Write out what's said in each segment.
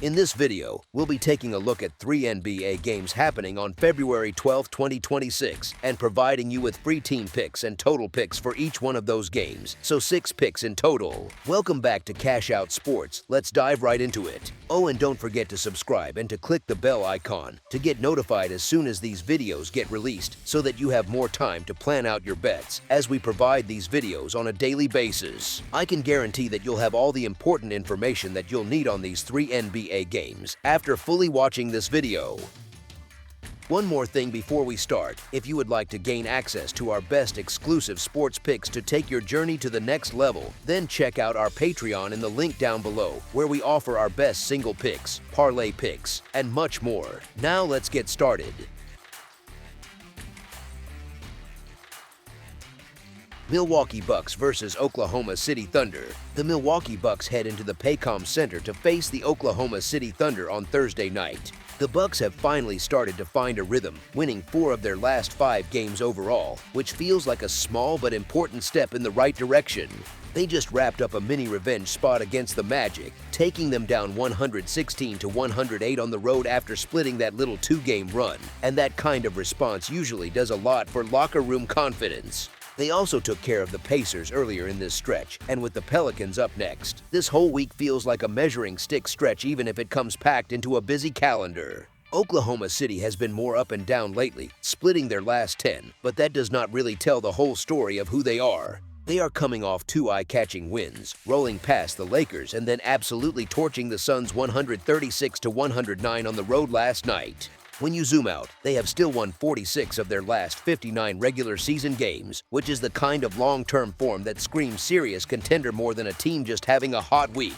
In this video, we'll be taking a look at 3 NBA games happening on February 12, 2026, and providing you with free team picks and total picks for each one of those games, so 6 picks in total. Welcome back to Cash Out Sports. Let's dive right into it. Oh, and don't forget to subscribe and to click the bell icon to get notified as soon as these videos get released, so that you have more time to plan out your bets as we provide these videos on a daily basis. I can guarantee that you'll have all the important information that you'll need on these 3 NBA games after fully watching this video. One more thing before we start: if you would like to gain access to our best exclusive sports picks to take your journey to the next level, then check out our Patreon in the link down below, where we offer our best single picks, parlay picks, and much more. Now let's get started. Milwaukee Bucks versus Oklahoma City Thunder. The Milwaukee Bucks head into the Paycom Center to face the Oklahoma City Thunder on Thursday night. The Bucks have finally started to find a rhythm, winning 4 of their last 5 games overall, which feels like a small but important step in the right direction. They just wrapped up a mini revenge spot against the Magic, taking them down 116-108 on the road after splitting that little 2-game run, and that kind of response usually does a lot for locker room confidence. They also took care of the Pacers earlier in this stretch, and with the Pelicans up next, this whole week feels like a measuring stick stretch, even if it comes packed into a busy calendar. Oklahoma City has been more up and down lately, splitting their last 10, but that does not really tell the whole story of who they are. They are coming off 2 eye-catching wins, rolling past the Lakers and then absolutely torching the Suns 136-109 on the road last night. When you zoom out, they have still won 46 of their last 59 regular season games, which is the kind of long-term form that screams serious contender more than a team just having a hot week.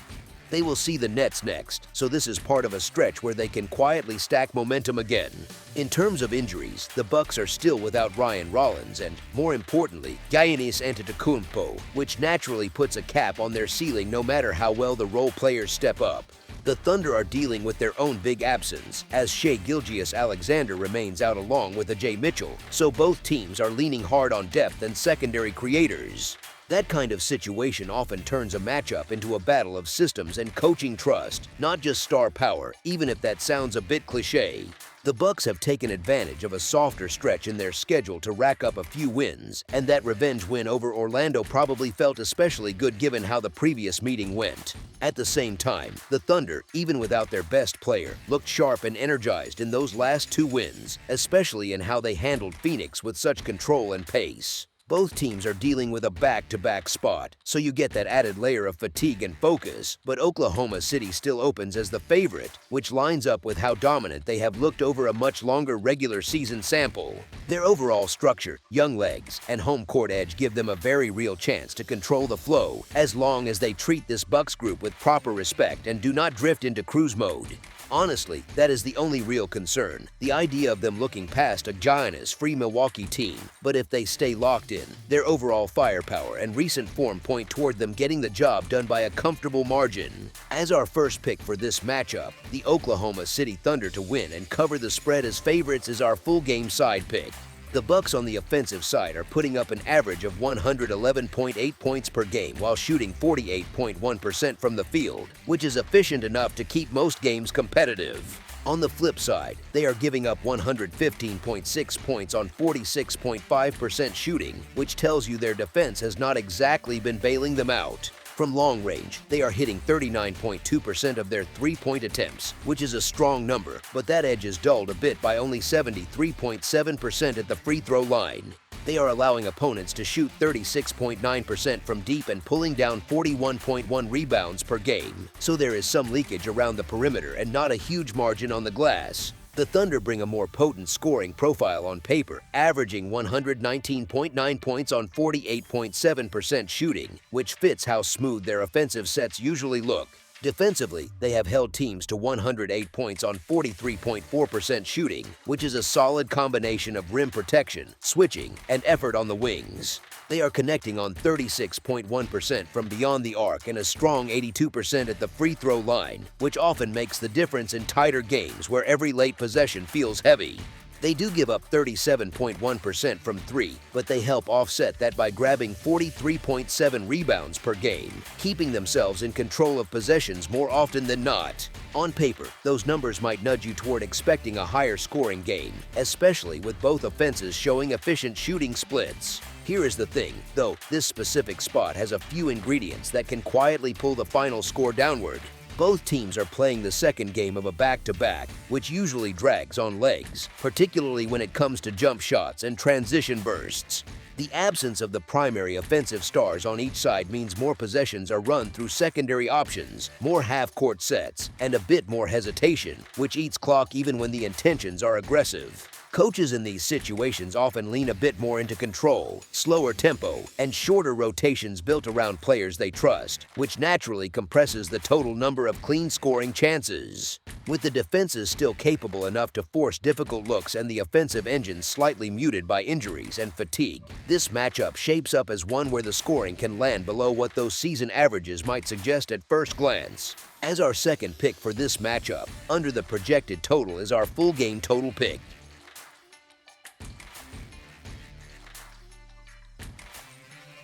They will see the Nets next, so this is part of a stretch where they can quietly stack momentum again. In terms of injuries, the Bucks are still without Ryan Rollins and, more importantly, Giannis Antetokounmpo, which naturally puts a cap on their ceiling no matter how well the role players step up. The Thunder are dealing with their own big absence, as Shai Gilgeous-Alexander remains out along with Ajay Mitchell, so both teams are leaning hard on depth and secondary creators. That kind of situation often turns a matchup into a battle of systems and coaching trust, not just star power, even if that sounds a bit cliché. The Bucks have taken advantage of a softer stretch in their schedule to rack up a few wins, and that revenge win over Orlando probably felt especially good given how the previous meeting went. At the same time, the Thunder, even without their best player, looked sharp and energized in those last 2 wins, especially in how they handled Phoenix with such control and pace. Both teams are dealing with a back-to-back spot, so you get that added layer of fatigue and focus, but Oklahoma City still opens as the favorite, which lines up with how dominant they have looked over a much longer regular season sample. Their overall structure, young legs, and home court edge give them a very real chance to control the flow, as long as they treat this Bucks group with proper respect and do not drift into cruise mode. Honestly, that is the only real concern, the idea of them looking past a Giannis-free Milwaukee team. But if they stay locked in, their overall firepower and recent form point toward them getting the job done by a comfortable margin. As our first pick for this matchup, the Oklahoma City Thunder to win and cover the spread as favorites is our full game side pick. The Bucks on the offensive side are putting up an average of 111.8 points per game while shooting 48.1% from the field, which is efficient enough to keep most games competitive. On the flip side, they are giving up 115.6 points on 46.5% shooting, which tells you their defense has not exactly been bailing them out. From long range, they are hitting 39.2% of their 3-point attempts, which is a strong number, but that edge is dulled a bit by only 73.7% at the free throw line. They are allowing opponents to shoot 36.9% from deep and pulling down 41.1 rebounds per game, so there is some leakage around the perimeter and not a huge margin on the glass. The Thunder bring a more potent scoring profile on paper, averaging 119.9 points on 48.7% shooting, which fits how smooth their offensive sets usually look. Defensively, they have held teams to 108 points on 43.4% shooting, which is a solid combination of rim protection, switching, and effort on the wings. They are connecting on 36.1% from beyond the arc and a strong 82% at the free throw line, which often makes the difference in tighter games where every late possession feels heavy. They do give up 37.1% from three, but they help offset that by grabbing 43.7 rebounds per game, keeping themselves in control of possessions more often than not. On paper, those numbers might nudge you toward expecting a higher scoring game, especially with both offenses showing efficient shooting splits. Here is the thing, though, this specific spot has a few ingredients that can quietly pull the final score downward. Both teams are playing the second game of a back-to-back, which usually drags on legs, particularly when it comes to jump shots and transition bursts. The absence of the primary offensive stars on each side means more possessions are run through secondary options, more half-court sets, and a bit more hesitation, which eats clock even when the intentions are aggressive. Coaches in these situations often lean a bit more into control, slower tempo, and shorter rotations built around players they trust, which naturally compresses the total number of clean scoring chances. With the defenses still capable enough to force difficult looks and the offensive engine slightly muted by injuries and fatigue, this matchup shapes up as one where the scoring can land below what those season averages might suggest at first glance. As our second pick for this matchup, under the projected total is our full game total pick.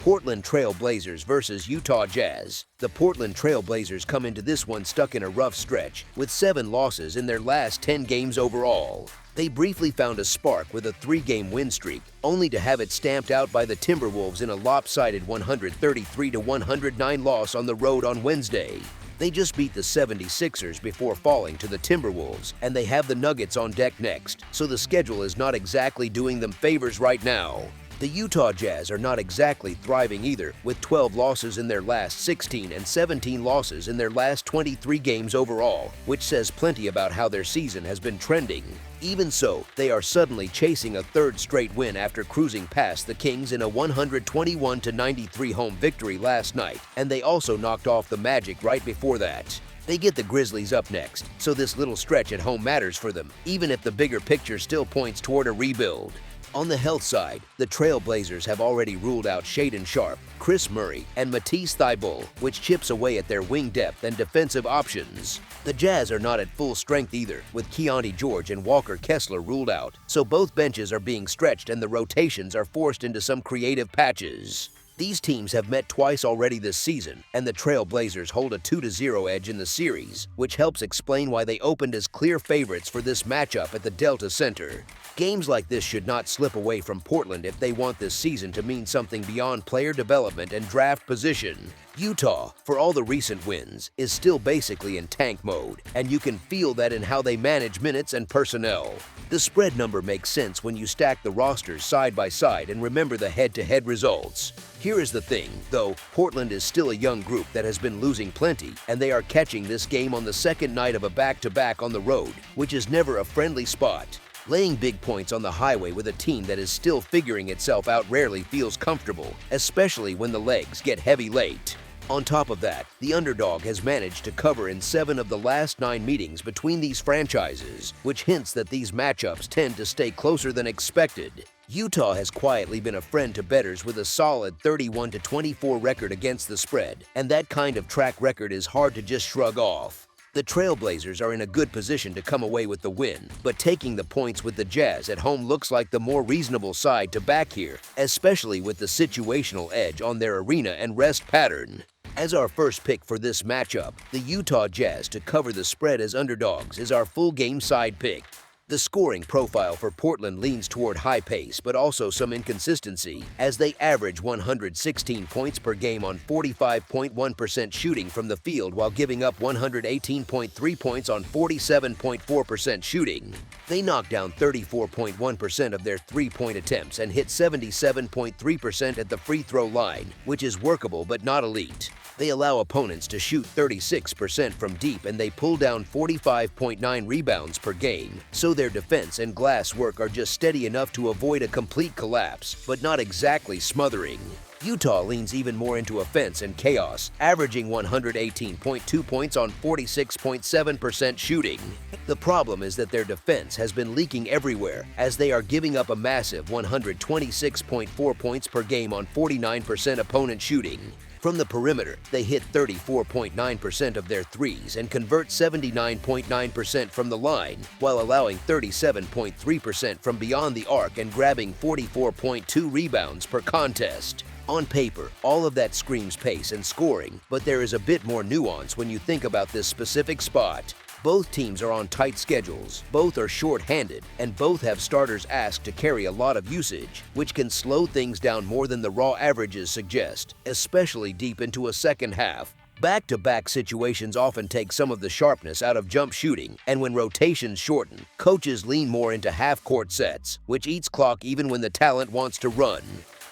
Portland Trail Blazers versus Utah Jazz. The Portland Trail Blazers come into this one stuck in a rough stretch, with 7 losses in their last 10 games overall. They briefly found a spark with a 3-game win streak, only to have it stamped out by the Timberwolves in a lopsided 133-109 loss on the road on Wednesday. They just beat the 76ers before falling to the Timberwolves, and they have the Nuggets on deck next, so the schedule is not exactly doing them favors right now. The Utah Jazz are not exactly thriving either, with 12 losses in their last 16 and 17 losses in their last 23 games overall, which says plenty about how their season has been trending. Even so, they are suddenly chasing a third straight win after cruising past the Kings in a 121-93 home victory last night, and they also knocked off the Magic right before that. They get the Grizzlies up next, so this little stretch at home matters for them, even if the bigger picture still points toward a rebuild. On the health side, the Trail Blazers have already ruled out Shaedon Sharpe, Chris Murray, and Matisse Thybulle, which chips away at their wing depth and defensive options. The Jazz are not at full strength either, with Keontae George and Walker Kessler ruled out, so both benches are being stretched and the rotations are forced into some creative patches. These teams have met twice already this season, and the Trail Blazers hold a 2-0 edge in the series, which helps explain why they opened as clear favorites for this matchup at the Delta Center. Games like this should not slip away from Portland if they want this season to mean something beyond player development and draft position. Utah, for all the recent wins, is still basically in tank mode, and you can feel that in how they manage minutes and personnel. The spread number makes sense when you stack the rosters side by side and remember the head-to-head results. Here is the thing, though, Portland is still a young group that has been losing plenty, and they are catching this game on the second night of a back-to-back on the road, which is never a friendly spot. Laying big points on the highway with a team that is still figuring itself out rarely feels comfortable, especially when the legs get heavy late. On top of that, the underdog has managed to cover in 7 of the last 9 meetings between these franchises, which hints that these matchups tend to stay closer than expected. Utah has quietly been a friend to bettors with a solid 31-24 record against the spread, and that kind of track record is hard to just shrug off. The Trail Blazers are in a good position to come away with the win, but taking the points with the Jazz at home looks like the more reasonable side to back here, especially with the situational edge on their arena and rest pattern. As our first pick for this matchup, the Utah Jazz to cover the spread as underdogs is our full game side pick. The scoring profile for Portland leans toward high pace but also some inconsistency, as they average 116 points per game on 45.1% shooting from the field while giving up 118.3 points on 47.4% shooting. They knock down 34.1% of their three-point attempts and hit 77.3% at the free throw line, which is workable but not elite. They allow opponents to shoot 36% from deep and they pull down 45.9 rebounds per game, so their defense and glass work are just steady enough to avoid a complete collapse, but not exactly smothering. Utah leans even more into offense and chaos, averaging 118.2 points on 46.7% shooting. The problem is that their defense has been leaking everywhere, as they are giving up a massive 126.4 points per game on 49% opponent shooting. From the perimeter, they hit 34.9% of their threes and convert 79.9% from the line, while allowing 37.3% from beyond the arc and grabbing 44.2 rebounds per contest. On paper, all of that screams pace and scoring, but there is a bit more nuance when you think about this specific spot. Both teams are on tight schedules, both are short-handed, and both have starters asked to carry a lot of usage, which can slow things down more than the raw averages suggest, especially deep into a second half. Back-to-back situations often take some of the sharpness out of jump shooting, and when rotations shorten, coaches lean more into half-court sets, which eats clock even when the talent wants to run.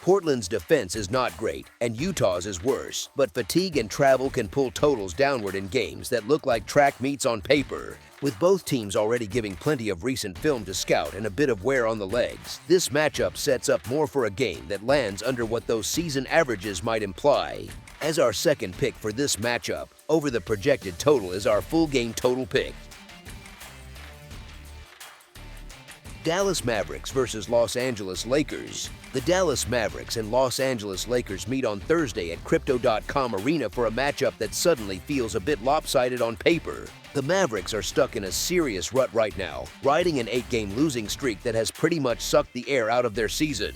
Portland's defense is not great, and Utah's is worse, but fatigue and travel can pull totals downward in games that look like track meets on paper. With both teams already giving plenty of recent film to scout and a bit of wear on the legs, this matchup sets up more for a game that lands under what those season averages might imply. As our second pick for this matchup, over the projected total is our full game total pick. Dallas Mavericks versus Los Angeles Lakers. The Dallas Mavericks and Los Angeles Lakers meet on Thursday at Crypto.com Arena for a matchup that suddenly feels a bit lopsided on paper. The Mavericks are stuck in a serious rut right now, riding an 8-game losing streak that has pretty much sucked the air out of their season.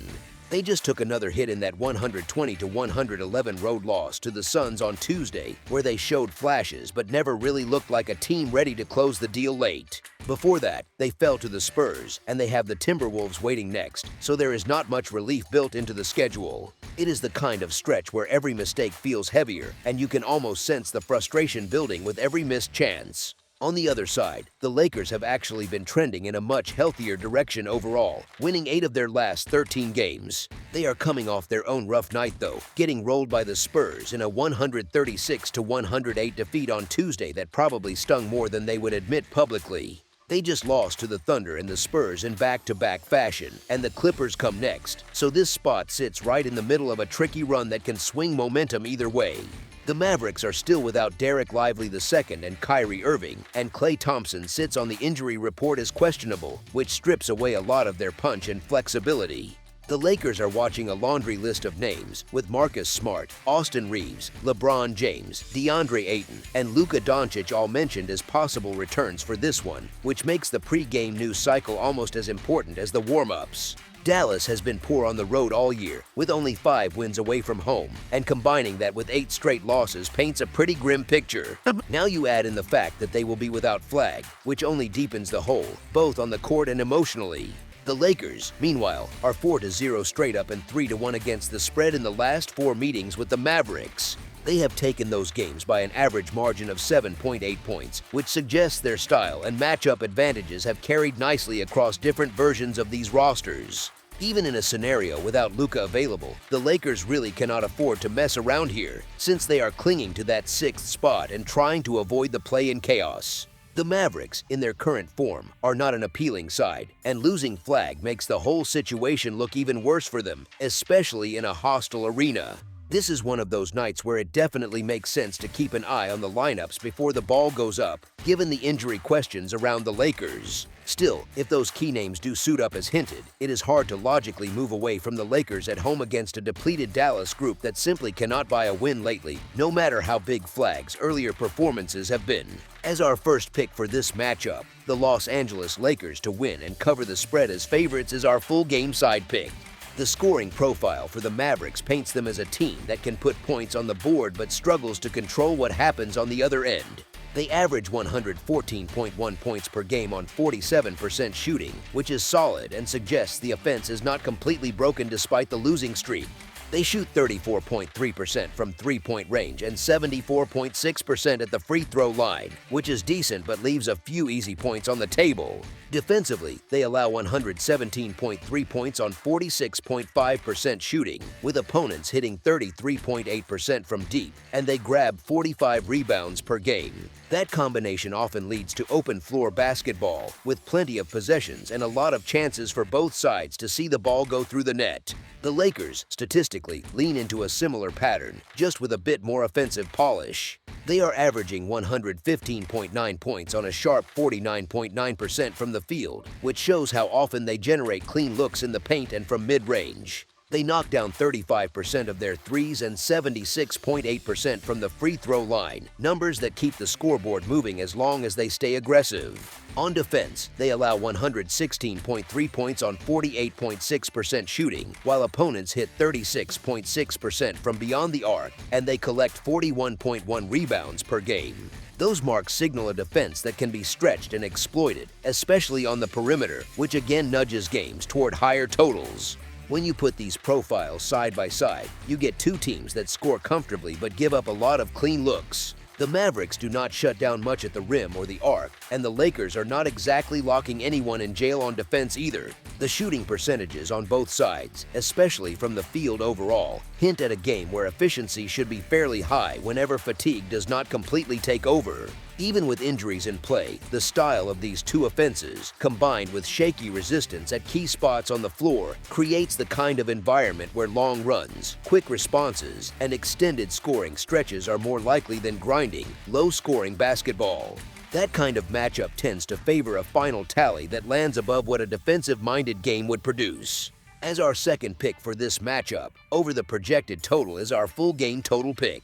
They just took another hit in that 120-111 road loss to the Suns on Tuesday, where they showed flashes but never really looked like a team ready to close the deal late. Before that, they fell to the Spurs, and they have the Timberwolves waiting next, so there is not much relief built into the schedule. It is the kind of stretch where every mistake feels heavier, and you can almost sense the frustration building with every missed chance. On the other side, the Lakers have actually been trending in a much healthier direction overall, winning 8 of their last 13 games. They are coming off their own rough night though, getting rolled by the Spurs in a 136-108 defeat on Tuesday that probably stung more than they would admit publicly. They just lost to the Thunder and the Spurs in back-to-back fashion, and the Clippers come next, so this spot sits right in the middle of a tricky run that can swing momentum either way. The Mavericks are still without Derek Lively II and Kyrie Irving, and Klay Thompson sits on the injury report as questionable, which strips away a lot of their punch and flexibility. The Lakers are watching a laundry list of names, with Marcus Smart, Austin Reeves, LeBron James, DeAndre Ayton, and Luka Doncic all mentioned as possible returns for this one, which makes the pre-game news cycle almost as important as the warm-ups. Dallas has been poor on the road all year, with only 5 wins away from home, and combining that with 8 straight losses paints a pretty grim picture. Now you add in the fact that they will be without Flag, which only deepens the hole, both on the court and emotionally. The Lakers, meanwhile, are 4-0 straight up and 3-1 against the spread in the last 4 meetings with the Mavericks. They have taken those games by an average margin of 7.8 points, which suggests their style and matchup advantages have carried nicely across different versions of these rosters. Even in a scenario without Luka available, the Lakers really cannot afford to mess around here, since they are clinging to that 6th spot and trying to avoid the play-in chaos. The Mavericks, in their current form, are not an appealing side, and losing Flag makes the whole situation look even worse for them, especially in a hostile arena. This is one of those nights where it definitely makes sense to keep an eye on the lineups before the ball goes up, given the injury questions around the Lakers. Still, if those key names do suit up as hinted, it is hard to logically move away from the Lakers at home against a depleted Dallas group that simply cannot buy a win lately, no matter how big Flag's earlier performances have been. As our first pick for this matchup, the Los Angeles Lakers to win and cover the spread as favorites is our full game side pick. The scoring profile for the Mavericks paints them as a team that can put points on the board but struggles to control what happens on the other end. They average 114.1 points per game on 47% shooting, which is solid and suggests the offense is not completely broken despite the losing streak. They shoot 34.3% from three-point range and 74.6% at the free throw line, which is decent but leaves a few easy points on the table. Defensively, they allow 117.3 points on 46.5% shooting, with opponents hitting 33.8% from deep, and they grab 45 rebounds per game. That combination often leads to open floor basketball, with plenty of possessions and a lot of chances for both sides to see the ball go through the net. The Lakers, statistically, lean into a similar pattern, just with a bit more offensive polish. They are averaging 115.9 points on a sharp 49.9% from the field, which shows how often they generate clean looks in the paint and from mid-range. They knock down 35% of their threes and 76.8% from the free throw line, numbers that keep the scoreboard moving as long as they stay aggressive. On defense, they allow 116.3 points on 48.6% shooting, while opponents hit 36.6% from beyond the arc, and they collect 41.1 rebounds per game. Those marks signal a defense that can be stretched and exploited, especially on the perimeter, which again nudges games toward higher totals. When you put these profiles side by side, you get two teams that score comfortably but give up a lot of clean looks. The Mavericks do not shut down much at the rim or the arc, and the Lakers are not exactly locking anyone in jail on defense either. The shooting percentages on both sides, especially from the field overall, hint at a game where efficiency should be fairly high whenever fatigue does not completely take over. Even with injuries in play, the style of these two offenses, combined with shaky resistance at key spots on the floor, creates the kind of environment where long runs, quick responses, and extended scoring stretches are more likely than grinding, low-scoring basketball. That kind of matchup tends to favor a final tally that lands above what a defensive-minded game would produce. As our second pick for this matchup, over the projected total is our full game total pick.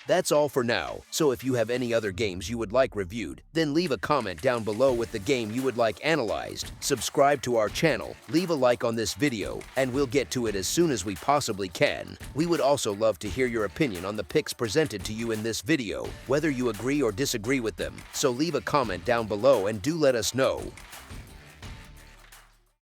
That's all for now, so if you have any other games you would like reviewed, then leave a comment down below with the game you would like analyzed, subscribe to our channel, leave a like on this video, and we'll get to it as soon as we possibly can. We would also love to hear your opinion on the picks presented to you in this video, whether you agree or disagree with them, so leave a comment down below and do let us know.